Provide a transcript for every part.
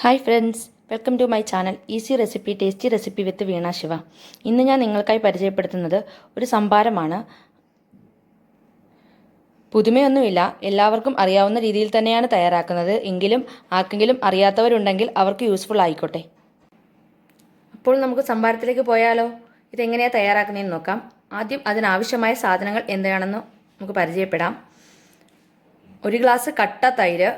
Hi friends, welcome to my channel easy recipe tasty recipe with Veena Shiva. ഇന്ന് ഞാൻ നിങ്ങൾക്കായി പരിചയപ്പെടുത്തുന്നത് ഒരു സംഭാരമാണ്. പുതുമയൊന്നുമില്ല, എല്ലാവർക്കും അറിയാവുന്ന രീതിയിൽ തന്നെയാണ് തയ്യാറാക്കുന്നത്. എങ്കിലും ആർക്കെങ്കിലും അറിയാത്തവരുണ്ടെങ്കിൽ അവർക്ക് യൂസ്ഫുൾ ആയിക്കോട്ടെ. അപ്പോൾ നമുക്ക് സംഭാരത്തിലേക്ക് പോയാലോ? ഇതെങ്ങനെയാണ് തയ്യാറാക്കുന്നതെന്ന് നോക്കാം. ആദ്യം അതിനാവശ്യമായ സാധനങ്ങൾ എന്താണെന്ന് നമുക്ക് പരിചയപ്പെടാം. 1 ഗ്ലാസ് കട്ട തൈര്,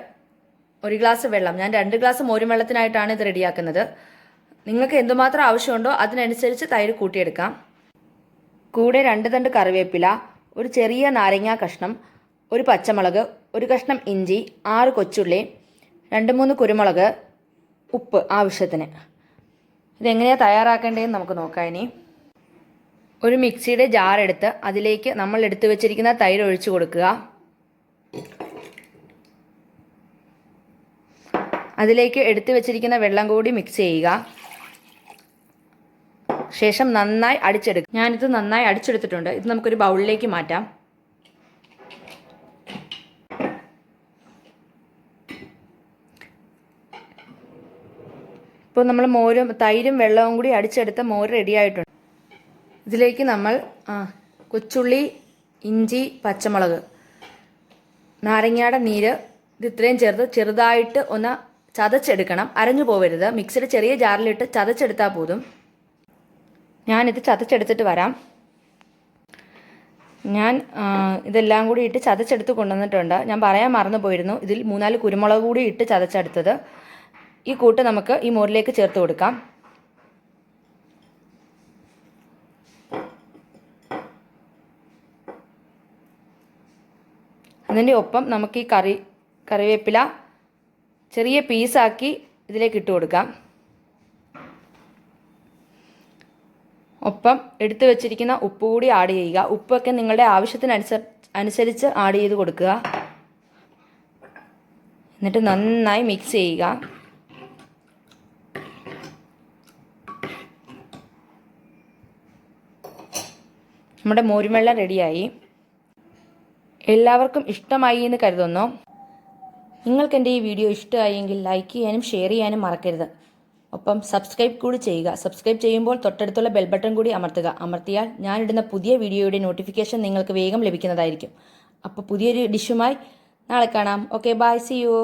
1 ഗ്ലാസ് വെള്ളം. ഞാൻ 2 ഗ്ലാസ് മോരും വെള്ളത്തിനായിട്ടാണ് ഇത് റെഡിയാക്കുന്നത്. നിങ്ങൾക്ക് എന്തുമാത്രം ആവശ്യമുണ്ടോ അതിനനുസരിച്ച് തൈര് കൂട്ടിയെടുക്കാം. കൂടെ 2 തണ്ട് കറിവേപ്പില, ഒരു ചെറിയ നാരങ്ങ കഷ്ണം, ഒരു പച്ചമുളക്, ഒരു കഷ്ണം ഇഞ്ചി, 6 കൊച്ചുള്ളി, 2-3 കുരുമുളക്, ഉപ്പ് ആവശ്യത്തിന്. ഇതെങ്ങനെയാണ് തയ്യാറാക്കേണ്ടതെന്ന് നമുക്ക് നോക്കാം. ഇനി ഒരു മിക്സിയുടെ ജാർ എടുത്ത് അതിലേക്ക് നമ്മൾ എടുത്തു വെച്ചിരിക്കുന്ന തൈര് ഒഴിച്ചു കൊടുക്കുക. അതിലേക്ക് എടുത്തു വെച്ചിരിക്കുന്ന വെള്ളം കൂടി മിക്സ് ചെയ്യുക. ശേഷം നന്നായി അടിച്ചെടുക്കുക. ഞാനിത് നന്നായി അടിച്ചെടുത്തിട്ടുണ്ട്. ഇത് നമുക്കൊരു ബൗളിലേക്ക് മാറ്റാം. ഇപ്പോൾ നമ്മൾ തൈരും വെള്ളവും കൂടി അടിച്ചെടുത്ത മോര് റെഡി ആയിട്ടുണ്ട്. ഇതിലേക്ക് നമ്മൾ കൊച്ചുള്ളി, ഇഞ്ചി, പച്ചമുളക്, നാരങ്ങയുടെ നീര് ഇത് ഇത്രയും ചേർത്ത് ചെറുതായിട്ട് ഒന്ന് ചതച്ചെടുക്കണം. അരഞ്ഞു പോവരുത്. മിക്സിയുടെ ചെറിയ ജാറിലിട്ട് ചതച്ചെടുത്താൽ പോതും. ഞാനിത് ചതച്ചെടുത്തിട്ട് വരാം. ഞാൻ ഇതെല്ലാം കൂടി ഇട്ട് ചതച്ചെടുത്ത് കൊണ്ടുവന്നിട്ടുണ്ട്. ഞാൻ പറയാൻ മറന്നു പോയിരുന്നു, ഇതിൽ 3-4 കുരുമുളക് കൂടി ഇട്ട് ചതച്ചെടുത്തത്. ഈ കൂട്ട് നമുക്ക് ഈ മോരിലേക്ക് ചേർത്ത് കൊടുക്കാം. അതിൻ്റെ ഒപ്പം നമുക്ക് ഈ കറിവേപ്പില ചെറിയ പീസാക്കി ഇതിലേക്ക് ഇട്ട് കൊടുക്കാം. ഒപ്പം എടുത്തു വെച്ചിരിക്കുന്ന ഉപ്പ് കൂടി ആഡ് ചെയ്യുക. ഉപ്പൊക്കെ നിങ്ങളുടെ ആവശ്യത്തിനനുസരിച്ച് ആഡ് ചെയ്ത് കൊടുക്കുക. എന്നിട്ട് നന്നായി മിക്സ് ചെയ്യുക. നമ്മുടെ മോരുവെള്ളം റെഡിയായി. എല്ലാവർക്കും ഇഷ്ടമായി എന്ന് കരുതുന്നു. നിങ്ങൾക്ക് എൻ്റെ ഈ വീഡിയോ ഇഷ്ടമായെങ്കിൽ ലൈക്ക് ചെയ്യാനും ഷെയർ ചെയ്യാനും മറക്കരുത്. ഒപ്പം സബ്സ്ക്രൈബ് കൂടി ചെയ്യുക. സബ്സ്ക്രൈബ് ചെയ്യുമ്പോൾ തൊട്ടടുത്തുള്ള ബെൽ ബട്ടൺ കൂടി അമർത്തിയാൽ ഞാനിടുന്ന പുതിയ വീഡിയോയുടെ നോട്ടിഫിക്കേഷൻ നിങ്ങൾക്ക് വേഗം ലഭിക്കുന്നതായിരിക്കും. അപ്പോൾ പുതിയൊരു ഡിഷുമായി നാളെ കാണാം. Okay, bye, see U.